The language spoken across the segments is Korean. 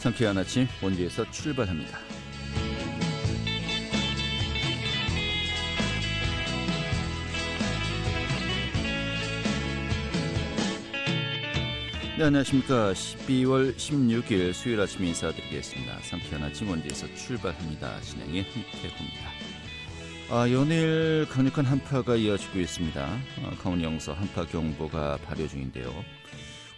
상쾌한 아침 원주에서 출발합니다. 네, 안녕하십니까. 12월 16일 수요일 아침 인사드리겠습니다. 상쾌한 아침 원주에서 출발합니다. 진행의 한태호입니다. 연일 강력한 한파가 이어지고 있습니다. 강원 영서 한파경보가 발효 중인데요.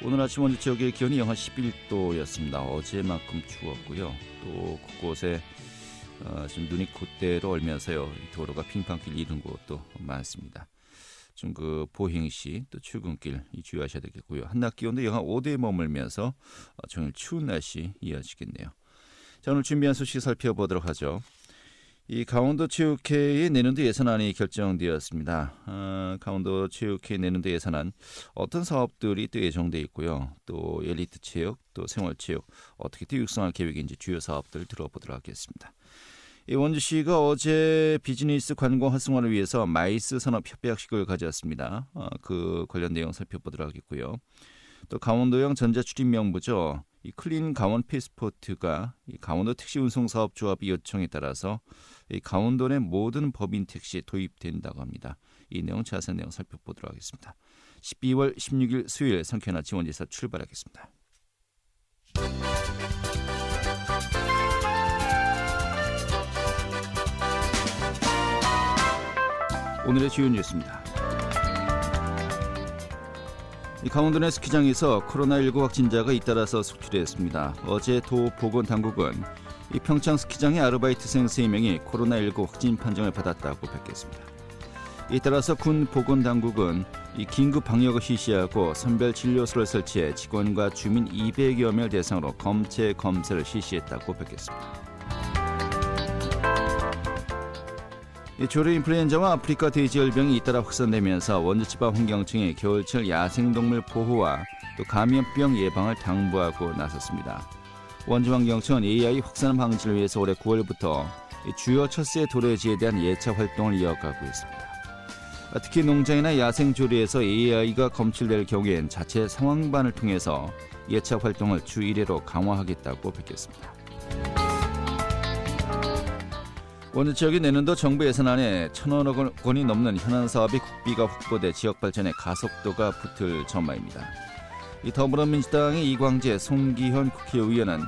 오늘 아침 원주 지역의 기온이 영하 11도였습니다. 어제만큼 추웠고요. 또 곳곳에 지금 눈이 곧대로 얼면서요. 도로가 빙판길 이른 곳도 많습니다. 좀 보행시 또 출근길 주의하셔야 되겠고요. 한낮 기온도 영하 5도에 머물면서 종일 추운 날씨 이어지겠네요. 자, 오늘 준비한 소식 살펴보도록 하죠. 이 강원도 체육회의 내년도 예산안이 결정되었습니다. 강원도 체육회 내년도 예산안 어떤 사업들이 또 예정돼 있고요. 또 엘리트 체육, 또 생활체육 어떻게 또 육성할 계획인지 주요 사업들 들어보도록 하겠습니다. 원주시가 어제 비즈니스 관광 활성화를 위해서 마이스 산업 협약식을 가졌습니다. 그 관련 내용 살펴보도록 하겠고요. 또 강원도형 전자출입 명부죠. 이 클린 강원 패스포트가 이 강원도 택시 운송 사업 조합의 요청에 따라서 이 강원도 내 모든 법인 택시에 도입된다고 합니다. 이 내용 자세한 내용 살펴보도록 하겠습니다. 12월 16일 수요일 상쾌한 아침 원주에서 출발하겠습니다. 오늘의 주요 뉴스입니다. 강원도 내 스키장에서 코로나19 확진자가 잇따라서 속출했습니다. 어제 도 보건당국은 이 평창 스키장의 아르바이트생 3명이 코로나19 확진 판정을 받았다고 밝혔습니다. 이에 따라서 군 보건당국은 이 긴급 방역을 실시하고 선별 진료소를 설치해 직원과 주민 200여 명을 대상으로 검체 검사를 실시했다고 밝혔습니다. 조류 인플루엔자와 아프리카 돼지열병이 잇따라 확산되면서 원주지방환경청이 겨울철 야생동물 보호와 또 감염병 예방을 당부하고 나섰습니다. 원주환경청은 AI 확산 방지를 위해서 올해 9월부터 주요 철새 도래지에 대한 예차 활동을 이어가고 있습니다. 특히 농장이나 야생조리에서 AI가 검출될 경우엔 자체 상황반을 통해서 예차 활동을 주 1회로 강화하겠다고 밝혔습니다. 원주 지역이 내년도 정부 예산안에 1,000억 원이 넘는 현안 사업이 국비가 확보돼 지역 발전에 가속도가 붙을 전망입니다. 이 더불어민주당의 이광재, 송기현 국회의원은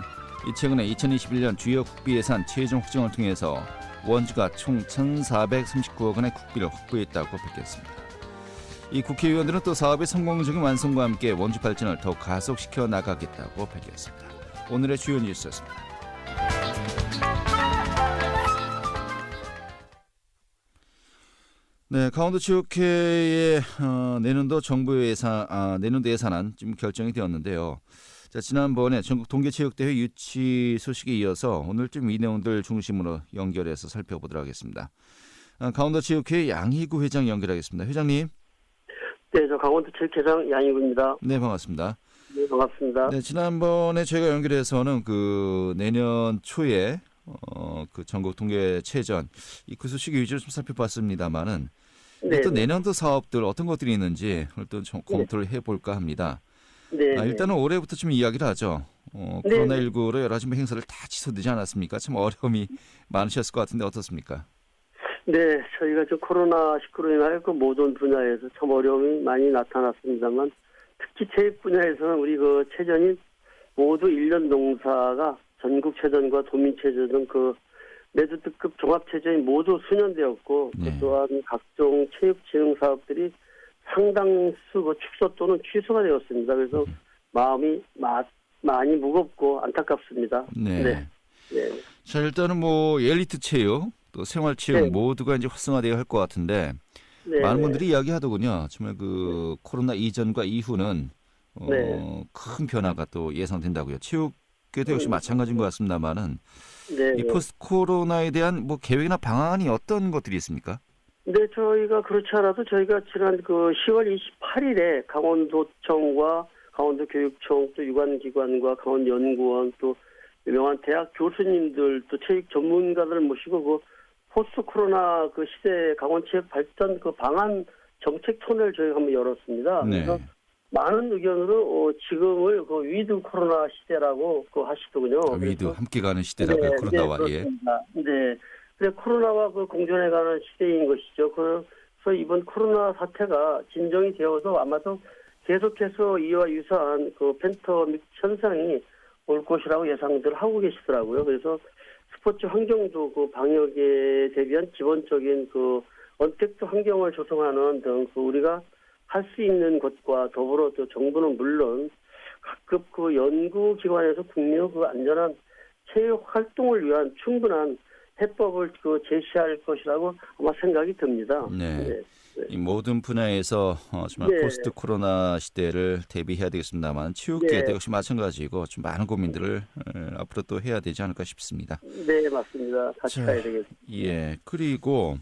최근에 2021년 주요 국비 예산 최종 확정을 통해서 원주가 총 1,439억 원의 국비를 확보했다고 밝혔습니다. 이 국회의원들은 또 사업의 성공적인 완성과 함께 원주 발전을 더 가속시켜 나가겠다고 밝혔습니다. 오늘의 주요 뉴스였습니다. 네, 강원도 체육회의 내년도 정부 내년도 예산안 지금 결정이 되었는데요. 자, 지난번에 전국 동계체육대회 유치 소식에 이어서 오늘 좀 이 내용들 중심으로 연결해서 살펴보도록 하겠습니다. 강원도 체육회 양희구 회장 연결하겠습니다. 회장님. 네, 저 강원도 체육회장 양희구입니다. 네, 반갑습니다. 네, 반갑습니다. 네, 지난번에 저희가 연결해서는 내년 초에 전국 동계체전 그 소식 위주로 좀 살펴봤습니다만은 네, 또 내년도 사업들 어떤 것들이 있는지 또 좀 검토를 해볼까 합니다. 네, 일단은 올해부터 좀 이야기를 하죠. 코로나19로 여러 가지 행사를 다 취소되지 않았습니까? 참 어려움이 많으셨을 것 같은데 어떻습니까? 네, 저희가 코로나19로 인하여 모든 분야에서 참 어려움이 많이 나타났습니다만 특히 체육 분야에서는 우리 체전이 모두 1년 농사가 전국체전과 도민체전은 매주 특급 종합체전이 모두 수년되었고 네. 또한 각종 체육진흥 사업들이 상당수 축소 또는 취소가 되었습니다. 그래서 마음이 많이 무겁고 안타깝습니다. 네. 네. 네. 자, 일단은 엘리트 체육 또 생활체육 네. 모두가 이제 활성화되어야 할 것 같은데 네. 많은 분들이 이야기하더군요. 정말 코로나 이전과 이후는 네. 큰 변화가 또 예상된다고요. 체육계도 역시 마찬가지인 것 같습니다만은 네. 이 포스트 코로나에 대한 계획이나 방안이 어떤 것들이 있습니까? 네, 저희가 그렇지 않아도 저희가 지난 10월 28일에 강원도청과 강원도교육청 또 유관기관과 강원연구원 또 유명한 대학 교수님들 또 체육 전문가들을 모시고 포스트 코로나 시대 강원 체육 발전 방안 정책 토론을 저희가 한번 열었습니다. 네. 그래서 많은 의견으로 지금을 그 위드 코로나 시대라고 하시더군요. 위드 함께 가는 시대라고요. 네, 코로나와. 네, 예. 그렇습니다. 네. 그래 코로나와 공존해가는 시대인 것이죠. 그래서 이번 코로나 사태가 진정이 되어도 아마도 계속해서 이와 유사한 팬데믹 현상이 올 것이라고 예상들 하고 계시더라고요. 그래서 스포츠 환경도 방역에 대비한 기본적인 언택트 환경을 조성하는 등 우리가 할 수 있는 것과 더불어 또 정부는 물론 각급 연구기관에서 국민의 안전한 체육 활동을 위한 충분한 해법을 제시할 것이라고 아마 생각이 듭니다. 네. 네. 이 모든 분야에서 정말 네. 포스트 코로나 시대를 대비해야 되겠습니다만 체육계도 네. 역시 마찬가지고 좀 많은 고민들을 앞으로 또 해야 되지 않을까 싶습니다. 네, 맞습니다. 같이 자, 가야 되겠습니다. 예. 그리고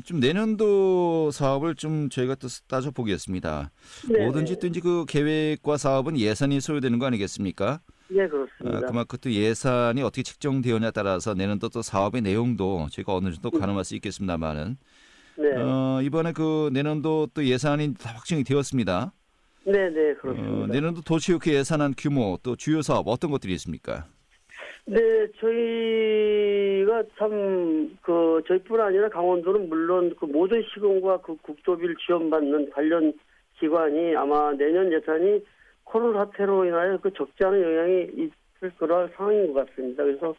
좀 내년도 사업을 좀 저희가 또 따져보겠습니다. 네. 뭐든지 또 이제 그 계획과 사업은 예산이 소요되는 거 아니겠습니까? 네, 그렇습니다. 그만큼 또 예산이 어떻게 책정되느냐에 따라서 내년도 또 사업의 내용도 저희가 어느 정도 가늠할 수 있겠습니다만은 네. 이번에 내년도 또 예산이 다 확정이 되었습니다. 네, 네, 그렇습니다. 내년도 도시육회 예산안 규모 또 주요 사업 어떤 것들이 있습니까? 네, 저희가 참 저희뿐 아니라 강원도는 물론 모든 시군과 국도비를 지원받는 관련 기관이 아마 내년 예산이 코로나 사태로 인하여 적지 않은 영향이 있을 그럴 상황인 것 같습니다. 그래서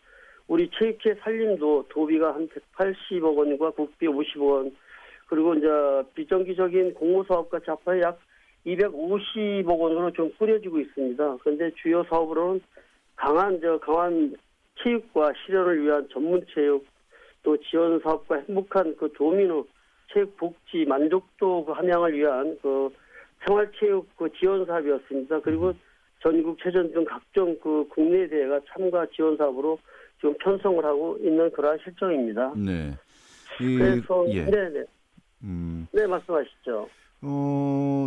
우리 체육회 살림도 도비가 한 180억 원과 국비 50억 원, 그리고 이제 비정기적인 공모사업과 합하여 약 250억 원으로 좀 꾸려지고 있습니다. 그런데 주요 사업으로는 강한 체육과 실현을 위한 전문 체육, 또 지원 사업과 행복한 도민의 체육 복지 만족도 함양을 위한 생활체육 지원 사업이었습니다. 그리고 전국체전 등 각종 국내 대회가 참가 지원 사업으로 지금 편성을 하고 있는 그러한 실정입니다. 네. 그래서 예. 네네. 네, 말씀하시죠.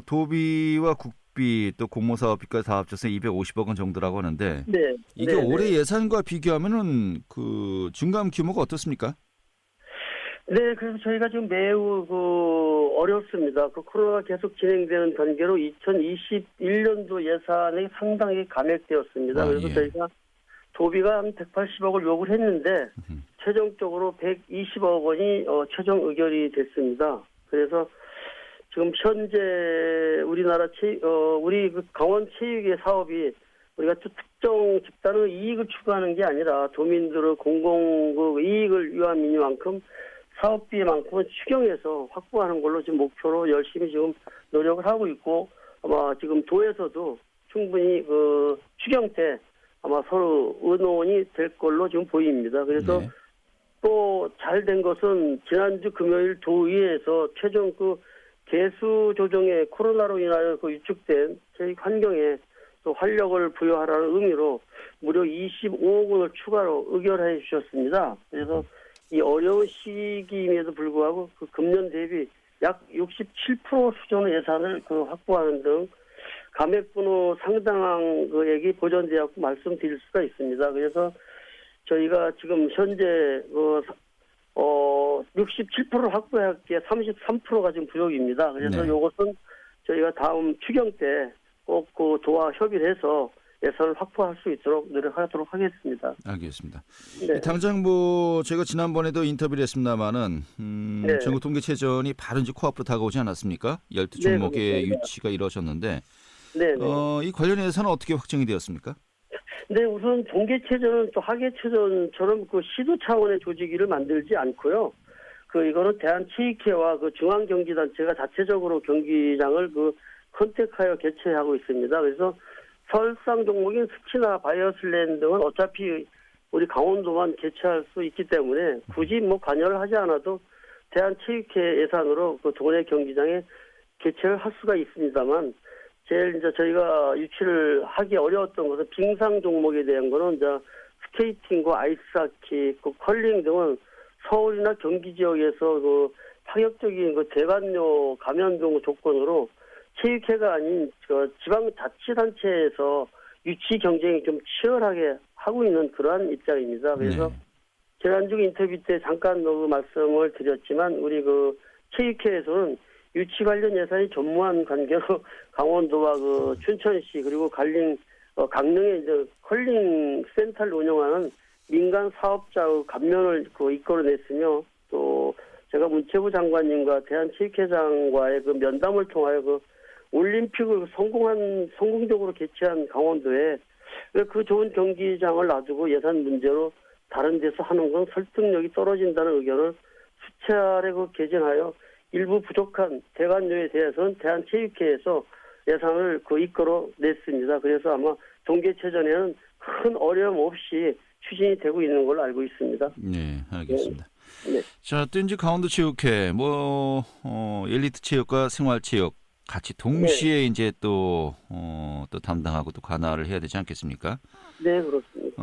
도비와 국비 또 공모사업비까지 다 합쳐서 250억 원 정도라고 하는데 네. 이게 네네. 올해 예산과 비교하면은 증감 규모가 어떻습니까? 네, 그래서 저희가 지금 매우 어렵습니다. 코로나가 계속 진행되는 단계로 2021년도 예산이 상당히 감액되었습니다. 그래서 예. 저희가 도비가 한 180억을 요구를 했는데 최종적으로 120억 원이 최종 의결이 됐습니다. 그래서 지금 현재 우리나라 우리 강원 체육의 사업이 우리가 또 특정 집단의 이익을 추구하는 게 아니라 도민들의 공공 이익을 위함이니만큼 사업비만큼은 추경해서 확보하는 걸로 지금 목표로 열심히 지금 노력을 하고 있고, 아마 지금 도에서도 충분히 추경 때 아마 서로 의논이 될 걸로 지금 보입니다. 그래서 네. 또 잘 된 것은 지난주 금요일 도의회에서 최종 개수 조정에 코로나로 인하여 위축된 체육 환경에 또 활력을 부여하라는 의미로 무려 25억 원을 추가로 의결해 주셨습니다. 그래서 이 어려운 시기임에도 불구하고 금년 대비 약 67% 수준의 예산을 확보하는 등 감액분의 상당한 액이 보전되었고 말씀드릴 수가 있습니다. 그래서 저희가 지금 현재 67% 확보할 게 33%가 지금 부족입니다. 그래서 네. 이것은 저희가 다음 추경 때 꼭 도와 협의를 해서 예산을 확보할 수 있도록 노력하도록 하겠습니다. 알겠습니다. 네. 당장 제가 지난번에도 인터뷰를 했습니다마는 네. 전국통계체전이 바로 이제 코앞으로 다가오지 않았습니까? 12 네, 종목의 그렇습니다. 유치가 이루어졌는데 네. 이 관련 예산은 어떻게 확정이 되었습니까? 네, 우선 동계체전은 또 하계체전처럼 시도 차원의 조직위를 만들지 않고요. 이거는 대한체육회와 중앙경기단체가 자체적으로 경기장을 컨택하여 개최하고 있습니다. 그래서 설상 종목인 스키나 바이어슬램 등은 어차피 우리 강원도만 개최할 수 있기 때문에 굳이 관여를 하지 않아도 대한체육회 예산으로 도내 경기장에 개최를 할 수가 있습니다만, 제일 이제 저희가 유치를 하기 어려웠던 것은 빙상 종목에 대한 거는 이제 스케이팅과 아이스하키, 컬링 등은 서울이나 경기 지역에서 파격적인 대관료 감면 등 조건으로 체육회가 아닌 지방자치단체에서 유치 경쟁이 좀 치열하게 하고 있는 그러한 입장입니다. 그래서 네. 지난주 인터뷰 때 잠깐 말씀을 드렸지만 우리 체육회에서는 유치 관련 예산이 전무한 관계로 강원도와 그 춘천시 그리고 강릉에 이제 컬링 센터를 운영하는 민간 사업자의 감면을 이끌어냈으며 또 제가 문체부 장관님과 대한체육회장과의 그 면담을 통하여 그 올림픽을 성공적으로 개최한 강원도에 왜 그 좋은 경기장을 놔두고 예산 문제로 다른 데서 하는 건 설득력이 떨어진다는 의견을 수차례 개진하여 일부 부족한 대관료에 대해서는 대한체육회에서 예산을 이끌어냈습니다. 그래서 아마 동계체전에는 큰 어려움 없이 추진이 되고 있는 걸로 알고 있습니다. 네, 알겠습니다. 네. 자, 또 이제 강원도체육회 엘리트 체육과 생활체육 같이 동시에 이제 또 담당하고 또 관할을 해야 되지 않겠습니까? 네, 그렇습니다.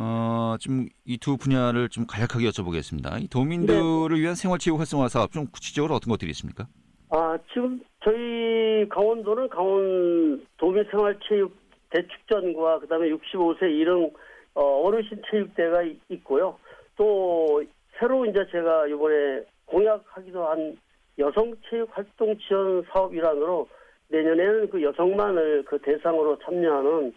좀 이 두 분야를 좀 간략하게 여쭤보겠습니다. 이 도민들을 위한 생활체육 활성화 사업 좀 구체적으로 어떤 것들이 있습니까? 지금 저희 강원도는 강원 도민생활체육 대축전과 그다음에 65세 이릉 어르신 체육대가 있고요. 또 새로 이제 제가 이번에 공약하기도 한 여성체육 활동 지원 사업 일환으로 내년에는 그 여성만을 대상으로 참여하는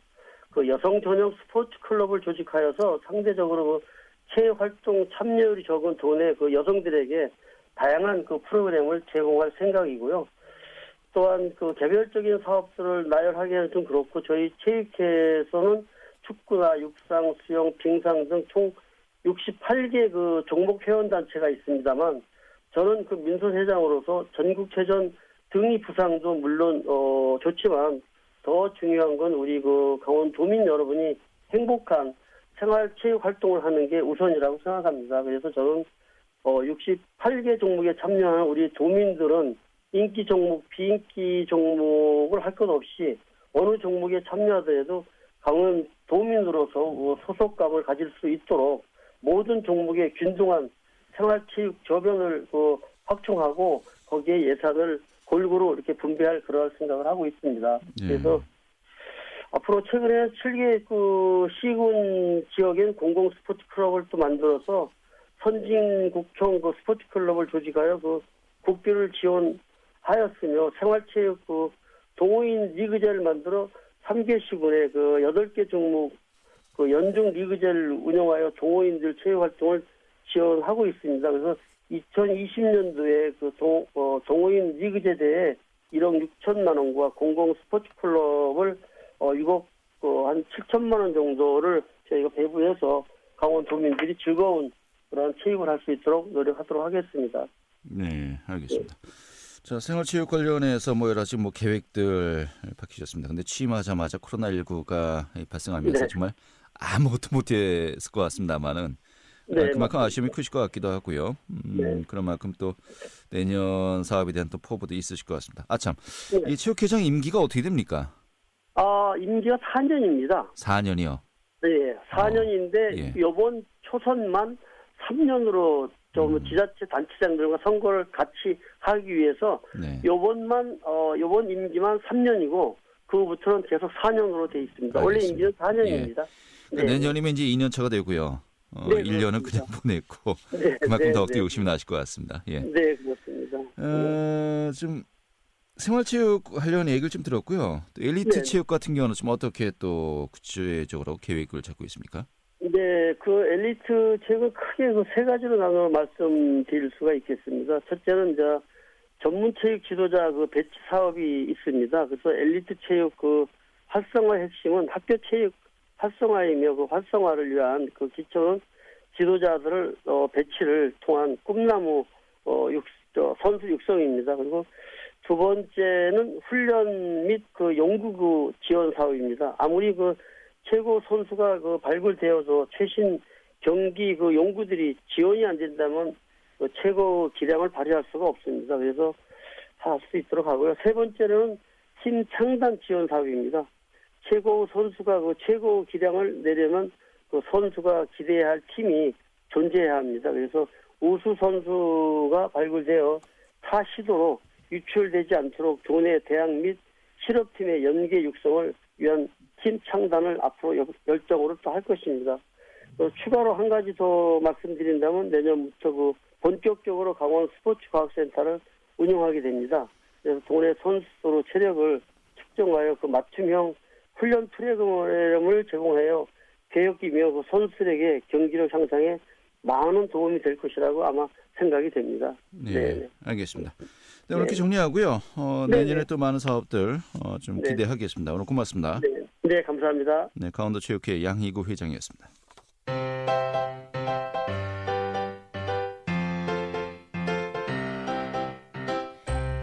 그 여성 전용 스포츠 클럽을 조직하여서 상대적으로 체육 활동 참여율이 적은 도내 여성들에게 다양한 프로그램을 제공할 생각이고요. 또한 개별적인 사업들을 나열하기에는 좀 그렇고 저희 체육회에서는 축구나 육상, 수영, 빙상 등 총 68개 종목 회원단체가 있습니다만 저는 민소회장으로서 전국체전 등이 부상도 물론 좋지만 더 중요한 건 우리 강원도민 여러분이 행복한 생활체육 활동을 하는 게 우선이라고 생각합니다. 그래서 저는 68개 종목에 참여하는 우리 도민들은 인기 종목, 비인기 종목을 할 것 없이 어느 종목에 참여하더라도 강원 도민으로서 소속감을 가질 수 있도록 모든 종목에 균등한 생활체육 저변을 확충하고 거기에 예산을 골고루 이렇게 분배할 그럴 생각을 하고 있습니다. 그래서 앞으로 최근에 7개 시군 지역엔 공공 스포츠 클럽을 또 만들어서 선진국형 스포츠 클럽을 조직하여 국비를 지원하였으며 생활체육 동호인 리그제를 만들어 3개 시군에 8개 종목 연중 리그제를 운영하여 동호인들 체육 활동을 지원하고 있습니다. 그래서 2020년도에 동호인 리그제 대회 1억 6천만 원과 공공 스포츠 클럽을 6억 한 7천만 원 정도를 저희가 배부해서 강원도민들이 즐거운 그런 체육을 할 수 있도록 노력하도록 하겠습니다. 네, 알겠습니다. 자, 생활체육 관련해서 여러 가지 계획들 밝히셨습니다. 근데 취임하자마자 코로나19가 발생하면서 정말 아무것도 못했을 것 같습니다만은 그만큼 아쉬움이 크실 것 같기도 하고요. 그런 만큼 또 내년 사업에 대한 또 포부도 있으실 것 같습니다. 참, 이 체육회장 임기가 어떻게 됩니까? 임기가 4년입니다. 4년이요? 네, 4년인데 이번 초선만 3년으로 좀 지자체 단체장들과 선거를 같이 하기 위해서 이번 임기만 3년이고 그후부터는 계속 4년으로 돼 있습니다. 원래 임기는 4년입니다. 내년이면 이제 2년 차가 되고요. 1년은 그냥 보냈고 그만큼 더욱더 욕심이 나실 것 같습니다. 네, 그렇습니다. 좀 생활체육 관련 얘기를 좀 들었고요. 또 엘리트 체육 같은 경우는 좀 어떻게 또 구체적으로 계획을 잡고 있습니까? 네, 엘리트 체육은 크게 세 가지로 나눠 말씀드릴 수가 있겠습니다. 첫째는 이제 전문 체육 지도자 배치 사업이 있습니다. 그래서 엘리트 체육 활성화 핵심은 학교 체육 활성화이며 활성화를 위한 기초는 지도자들을 배치를 통한 꿈나무 선수 육성입니다. 그리고 두 번째는 훈련 및 연구 지원 사업입니다. 아무리 최고 선수가 발굴되어서 최신 경기 연구들이 지원이 안 된다면 최고 기량을 발휘할 수가 없습니다. 그래서 할 수 있도록 하고요. 세 번째는 팀 창단 지원 사업입니다. 최고 선수가 최고 기량을 내려면 선수가 기대해야 할 팀이 존재해야 합니다. 그래서 우수 선수가 발굴되어 타 시도로 유출되지 않도록 교내 대학 및 실업팀의 연계 육성을 위한 팀 창단을 앞으로 열정으로 또 할 것입니다. 추가로 한 가지 더 말씀드린다면 내년부터 본격적으로 강원 스포츠과학센터를 운영하게 됩니다. 그래서 동네 선수로 체력을 측정하여 그 맞춤형 훈련 프로그램을 제공하여 개혁이며 그 선수들에게 경기력 향상에 많은 도움이 될 것이라고 아마 생각이 됩니다. 네, 알겠습니다. 네, 오늘 이렇게 네. 정리하고요. 내년에 네. 또 많은 사업들 좀 네. 기대하겠습니다. 오늘 고맙습니다. 네, 네, 감사합니다. 네, 강원도 체육회 양희구 회장이었습니다.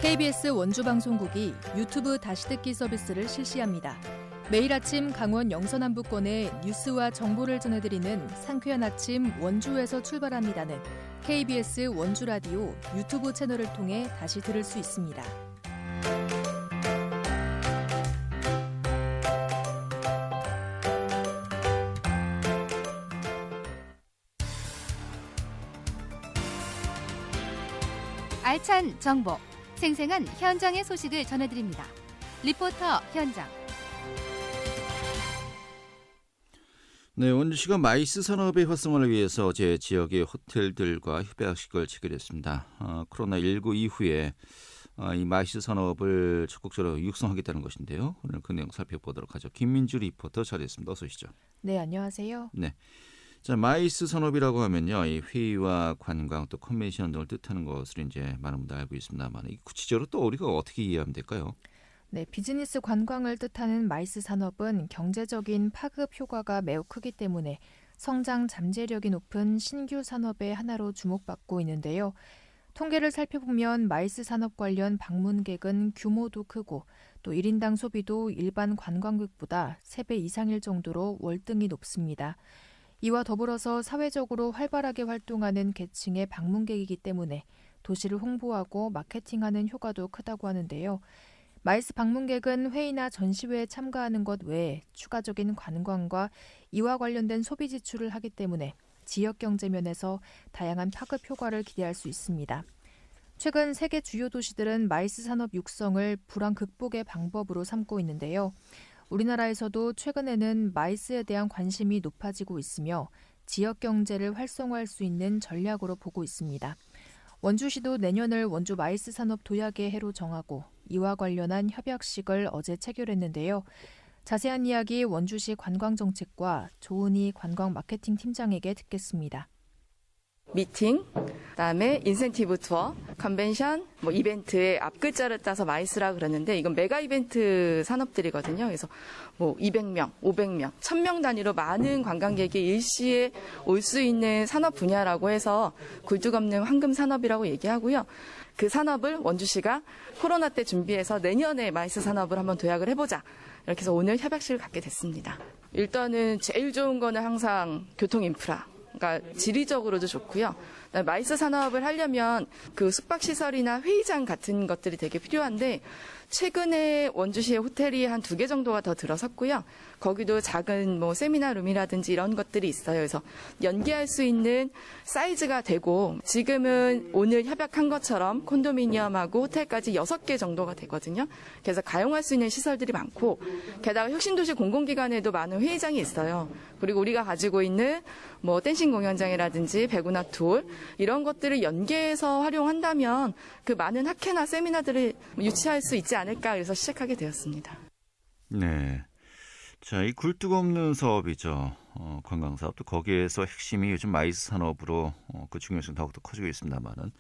KBS 원주방송국이 유튜브 다시 듣기 서비스를 실시합니다. 매일 아침 강원 영서남부권의 뉴스와 정보를 전해드리는 상쾌한 아침 원주에서 출발합니다는 KBS 원주라디오 유튜브 채널을 통해 다시 들을 수 있습니다. 알찬 정보, 생생한 현장의 소식을 전해드립니다. 리포터 현장. 네, 원주시가 마이스 산업의 활성화를 위해서 어제 지역의 호텔들과 협약식을 체결했습니다. 코로나19 이후에 이 마이스 산업을 적극적으로 육성하겠다는 것인데요. 오늘 그 내용 살펴보도록 하죠. 김민주 리포터 자리했습니다. 어서 오시죠. 네, 안녕하세요. 네. 자, 마이스 산업이라고 하면요, 이 회의와 관광 또 컨벤션 등을 뜻하는 것을 이제 많은 분들 알고 있습니다만, 구체적으로 또 우리가 어떻게 이해하면 될까요? 네, 비즈니스 관광을 뜻하는 마이스 산업은 경제적인 파급 효과가 매우 크기 때문에 성장 잠재력이 높은 신규 산업의 하나로 주목받고 있는데요. 통계를 살펴보면 마이스 산업 관련 방문객은 규모도 크고 또 1인당 소비도 일반 관광객보다 3배 이상일 정도로 월등히 높습니다. 이와 더불어서 사회적으로 활발하게 활동하는 계층의 방문객이기 때문에 도시를 홍보하고 마케팅하는 효과도 크다고 하는데요. 마이스 방문객은 회의나 전시회에 참가하는 것 외에 추가적인 관광과 이와 관련된 소비 지출을 하기 때문에 지역 경제 면에서 다양한 파급 효과를 기대할 수 있습니다. 최근 세계 주요 도시들은 마이스 산업 육성을 불안 극복의 방법으로 삼고 있는데요. 우리나라에서도 최근에는 마이스에 대한 관심이 높아지고 있으며 지역 경제를 활성화할 수 있는 전략으로 보고 있습니다. 원주시도 내년을 원주 마이스 산업 도약의 해로 정하고 이와 관련한 협약식을 어제 체결했는데요. 자세한 이야기 원주시 관광정책과 조은희 관광 마케팅 팀장에게 듣겠습니다. 미팅, 그다음에 인센티브 투어, 컨벤션, 이벤트의 앞글자를 따서 마이스라 그러는데 이건 메가 이벤트 산업들이거든요. 그래서 200명, 500명, 1000명 단위로 많은 관광객이 일시에 올 수 있는 산업 분야라고 해서 굴뚝 없는 황금 산업이라고 얘기하고요. 그 산업을 원주시가 코로나 때 준비해서 내년에 마이스 산업을 한번 도약을 해보자. 이렇게 해서 오늘 협약식을 갖게 됐습니다. 일단은 제일 좋은 거는 항상 교통 인프라. 그러니까 지리적으로도 좋고요. 마이스 산업을 하려면 그 숙박시설이나 회의장 같은 것들이 되게 필요한데 최근에 원주시에 호텔이 한 2개 정도가 더 들어섰고요. 거기도 작은 세미나룸이라든지 이런 것들이 있어요. 그래서 연계할 수 있는 사이즈가 되고 지금은 오늘 협약한 것처럼 콘도미니엄하고 호텔까지 6개 정도가 되거든요. 그래서 가용할 수 있는 시설들이 많고 게다가 혁신도시 공공기관에도 많은 회의장이 있어요. 그리고 우리가 가지고 있는 댄싱 공연장이라든지 배구나 툴 이런 것들을 연계해서 활용한다면 그 많은 학회나 세미나들을 유치할 수 있지 않을까 그래서 시작하게 되었습니다. 네. 자, 이 굴뚝 없는 사업이죠. 관광사업. 또 거기에서 핵심이 요즘 마이스 산업으로 그 중요성이 더욱더 커지고 있습니다만은.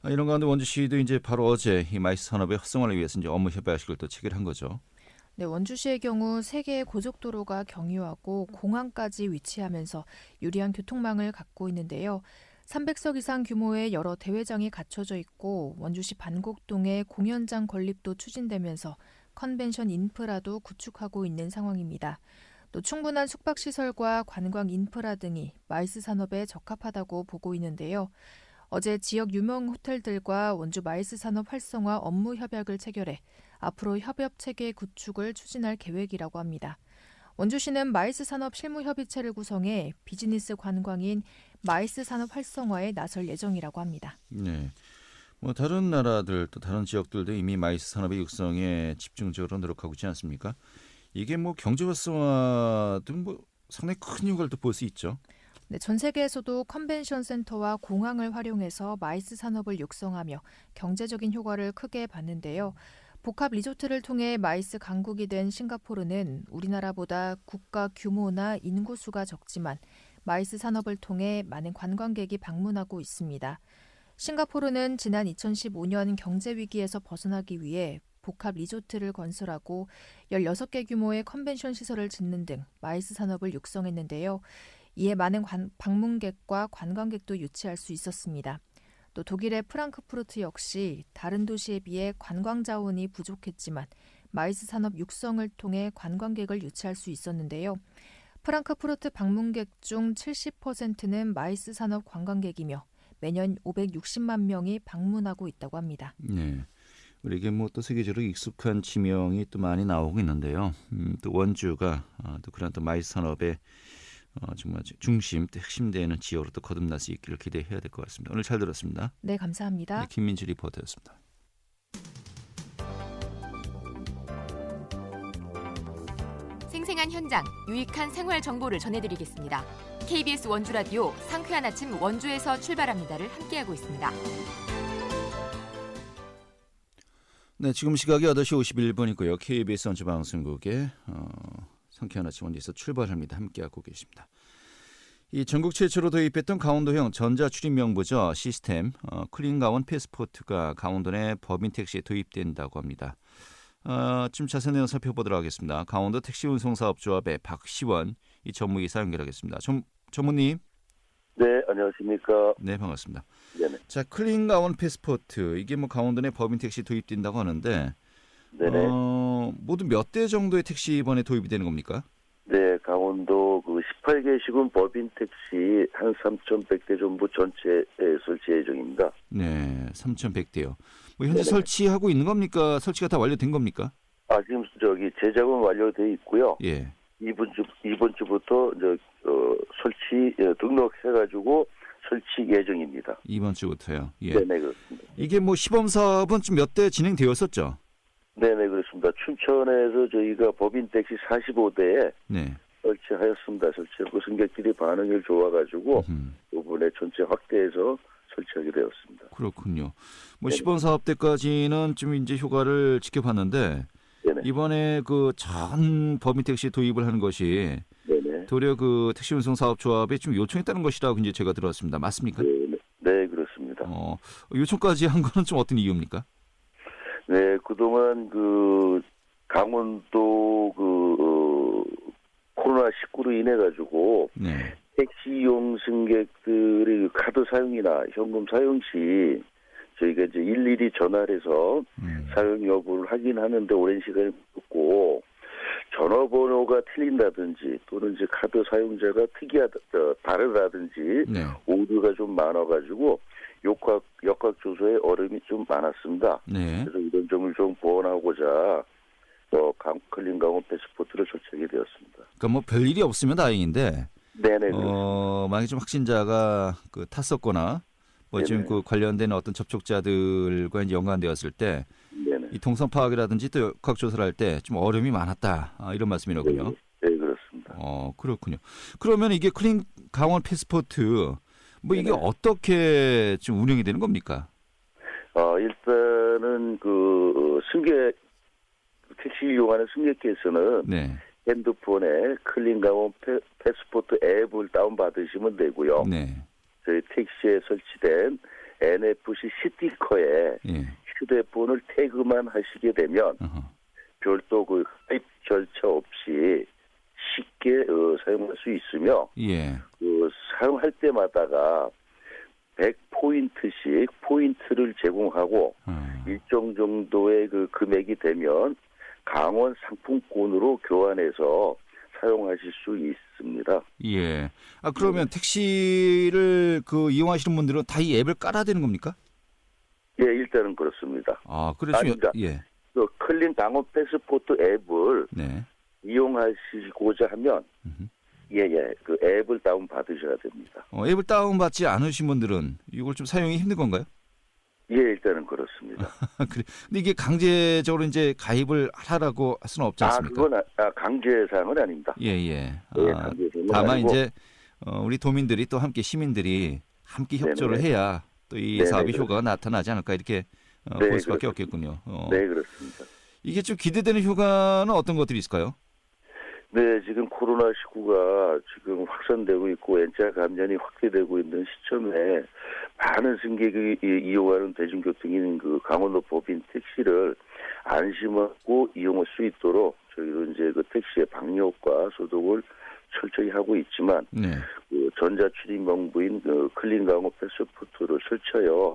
이런 가운데 원주시도 이제 바로 어제 이 마이스 산업의 활성화를 위해서 이제 업무 협약식을 또 체결한 거죠. 네, 원주시의 경우 3개의 고속도로가 경유하고 공항까지 위치하면서 유리한 교통망을 갖고 있는데요. 300석 이상 규모의 여러 대회장이 갖춰져 있고 원주시 반곡동에 공연장 건립도 추진되면서 컨벤션 인프라도 구축하고 있는 상황입니다. 또 충분한 숙박시설과 관광 인프라 등이 마이스 산업에 적합하다고 보고 있는데요. 어제 지역 유명 호텔들과 원주 마이스 산업 활성화 업무 협약을 체결해 앞으로 협업체계 구축을 추진할 계획이라고 합니다. 원주시는 마이스 산업 실무협의체를 구성해 비즈니스 관광인 마이스 산업 활성화에 나설 예정이라고 합니다. 네. 다른 나라들 또 다른 지역들도 이미 마이스 산업의 육성에 집중적으로 노력하고 있지 않습니까? 이게 경제 활성화도 상당히 큰 효과를 또 볼 수 있죠. 네, 전 세계에서도 컨벤션 센터와 공항을 활용해서 마이스 산업을 육성하며 경제적인 효과를 크게 봤는데요. 복합 리조트를 통해 마이스 강국이 된 싱가포르는 우리나라보다 국가 규모나 인구수가 적지만 마이스 산업을 통해 많은 관광객이 방문하고 있습니다. 싱가포르는 지난 2015년 경제 위기에서 벗어나기 위해 복합 리조트를 건설하고 16개 규모의 컨벤션 시설을 짓는 등 마이스 산업을 육성했는데요. 이에 많은 방문객과 관광객도 유치할 수 있었습니다. 또 독일의 프랑크푸르트 역시 다른 도시에 비해 관광 자원이 부족했지만 마이스 산업 육성을 통해 관광객을 유치할 수 있었는데요. 프랑크푸르트 방문객 중 70%는 마이스 산업 관광객이며 매년 560만 명이 방문하고 있다고 합니다. 네. 우리에게 또 세계적으로 익숙한 지명이 또 많이 나오고 있는데요. 또 원주가 또 그런 또 마이스 산업의 정말 중심, 또 핵심되는 지역으로 또 거듭날 수 있기를 기대해야 될 것 같습니다. 오늘 잘 들었습니다. 네, 감사합니다. 네, 김민주 리포터였습니다. 생생한 현장, 유익한 생활 정보를 전해드리겠습니다. KBS 원주 라디오 상쾌한 아침 원주에서 출발합니다를 함께하고 있습니다. 네, 지금 시각이 8시 51분이고요. KBS 원주 방송국의 상쾌한 아침 원주에서 출발합니다. 함께하고 계십니다. 이 전국 최초로 도입했던 강원도형 전자출입 명부죠. 시스템 클린 강원 패스포트가 강원도 내 법인 택시에 도입된다고 합니다. 지금 자세한 내용 살펴보도록 하겠습니다. 강원도 택시운송사업조합의 박시원 이 전무이사 연결하겠습니다. 전무님. 네, 안녕하십니까. 네, 반갑습니다. 네네. 자, 클린 강원 패스포트 이게 강원도 내 법인 택시 도입된다고 하는데 네네. 모두 몇 대 정도의 택시 이번에 도입이 되는 겁니까? 네, 강원도 18개 시군 법인 택시 한 3,100대 정도 전체에 설치 예정입니다. 네, 3,100대요. 현재 네네. 설치하고 있는 겁니까? 설치가 다 완료된 겁니까? 지금 제작은 완료돼 있고요. 예. 이번 주부터 설치 등록해가지고 설치 예정입니다. 이번 주부터요. 예. 네네, 그렇습니다. 이게 시범 사업은 좀 몇 대 진행되었었죠? 네네, 그렇습니다. 춘천에서 저희가 법인 택시 45대에 네. 설치하였습니다. 설치하고 승객들이 반응이 좋아가지고 이번에 전체 확대해서 설치하게 되었습니다. 그렇군요. 네네. 시범 사업 때까지는 좀 이제 효과를 지켜봤는데 네네. 이번에 전 법인 택시 도입을 하는 것이 네네. 도리어 택시운송사업조합에 좀 요청했다는 것이라고 이제 제가 들었습니다. 맞습니까? 네, 그렇습니다. 요청까지 한 거는 좀 어떤 이유입니까? 네, 그동안 강원도 코로나19로 인해 가지고 네. 택시 이용 승객들의 카드 사용이나 현금 사용 시 저희가 이제 일일이 전화를 해서 사용 여부를 확인하는데 오랜 시간이 걸렸고 전화번호가 틀린다든지 또는 이제 카드 사용자가 다르다든지 네. 오류가 좀 많아가지고 역학조사에 어려움이 좀 많았습니다. 네. 그래서 이런 점을 좀 보완하고자 클린 강원 패스포트를 설치하게 되었습니다. 그러니까 별일이 없으면 다행인데 네네. 만약에 좀 확진자가 탔었거나 지금 관련된 어떤 접촉자들과 이제 연관되었을 때 이 동선 파악이라든지 또 역학조사를 할 때 좀 어려움이 많았다 이런 말씀이로군요. 네, 그렇습니다. 그렇군요. 그러면 이게 클린 강원 패스포트 이게 어떻게 좀 운영이 되는 겁니까? 일단은 택시 이용하는 승객께서는 네. 핸드폰에 클린 강원 패스포트 앱을 다운받으시면 되고요. 네. 저희 택시에 설치된 NFC 스티커에 예. 휴대폰을 태그만 하시게 되면 별도 가입 절차 없이 쉽게 사용할 수 있으며 예. 사용할 때마다가 100포인트씩 포인트를 제공하고 일정 정도의 금액이 되면 강원 상품권으로 교환해서 사용하실 수 있습니다. 예. 그러면 택시를 이용하시는 분들은 다 이 앱을 깔아야 되는 겁니까? 예, 일단은 그렇습니다. 그렇죠. 예. 클린 강원 패스포트 앱을 네. 이용하시고자 하면 그 앱을 다운 받으셔야 됩니다. 앱을 다운 받지 않으신 분들은 이걸 좀 사용이 힘든 건가요? 예, 일단은 그렇습니다. 그래. 근데 이게 강제적으로 이제 가입을 하라고 할 수는 없지 않습니까? 그건 강제사항은 아닙니다. 예. 강제사항은 다만 아니고. 이제 우리 도민들이 또 함께 시민들이 함께 협조를 네네. 해야 또 이 네네, 사업의 그렇습니다. 효과가 나타나지 않을까 이렇게 네, 볼 수밖에 그렇습니다. 없겠군요. 네, 그렇습니다. 이게 좀 기대되는 효과는 어떤 것들이 있을까요? 네, 지금 코로나19가 지금 확산되고 있고 N자 감염이 확대되고 있는 시점에 많은 승객이 이용하는 대중교통인 그 강원도 법인 택시를 안심하고 이용할 수 있도록 저희도 이제 그 택시의 방역과 소독을 철저히 하고 있지만 네. 그 전자 출입 명부인 그 클린 강호 패스포트를 설치하여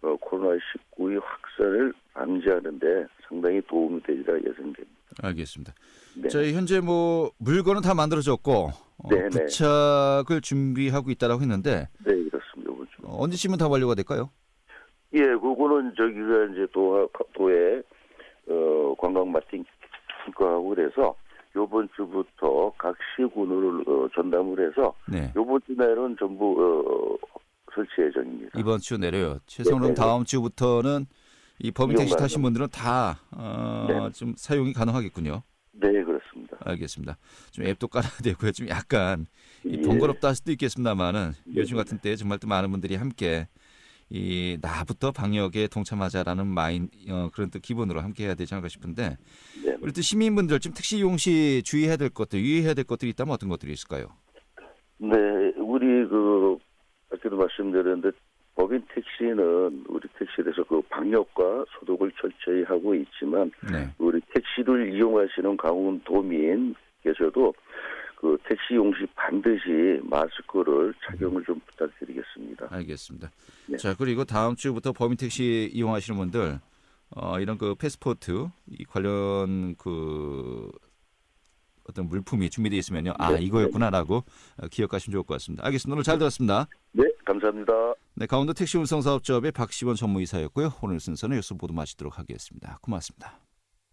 코로나19의 확산을 방지하는데 상당히 도움이 되리라 예상됩니다. 알겠습니다. 네. 저희 현재 뭐 물건은 다 만들어졌고 네네. 부착을 준비하고 있다라고 했는데 네, 그렇습니다. 그렇죠. 언제쯤은 다 완료가 될까요? 예, 그거는 저기가 이제 도에 관광 마케팅 평가하고 그래서 요번 주부터 각 시군으로 전담을 해서 네. 요번 주 내로는 전부 설치 예정입니다. 이번 주 내려요. 최소한 네네. 다음 주부터는 이 법인 택시 이용 타신 분들은 다 네. 좀 사용이 가능하겠군요. 네, 그렇습니다. 알겠습니다. 좀 앱도 깔아야 되고요. 좀 약간 예. 번거롭다 할 수도 있겠습니다만은 요즘 네네. 같은 때에 정말 또 많은 분들이 함께 이 나부터 방역에 동참하자라는 그런 또 기본으로 함께 해야 되지 않을까 싶은데 네. 우리 또 시민분들 좀 택시 이용 시 주의해야 될 것들, 유의해야 될 것들이 있다면 어떤 것들이 있을까요? 네, 우리 아까도 말씀드렸는데 법인 택시는 우리 택시에서 그 방역과 소독을 철저히 하고 있지만 네. 우리 택시를 이용하시는 강원도민께서도 그 택시 이용 시 반드시 마스크를 착용을 좀 부탁드리겠습니다. 알겠습니다. 네. 자, 그리고 다음 주부터 법인 택시 이용하시는 분들 이런 그 패스포트 이 관련 그 어떤 물품이 준비되어 있으면요. 아, 네. 이거였구나라고 기억하시면 좋을 것 같습니다. 알겠습니다. 오늘 잘 들었습니다. 네, 감사합니다. 네, 강원도 택시 운송 사업조합의 박시원 전무이사였고요. 오늘 순서는 여기서 모두 마치도록 하겠습니다. 고맙습니다.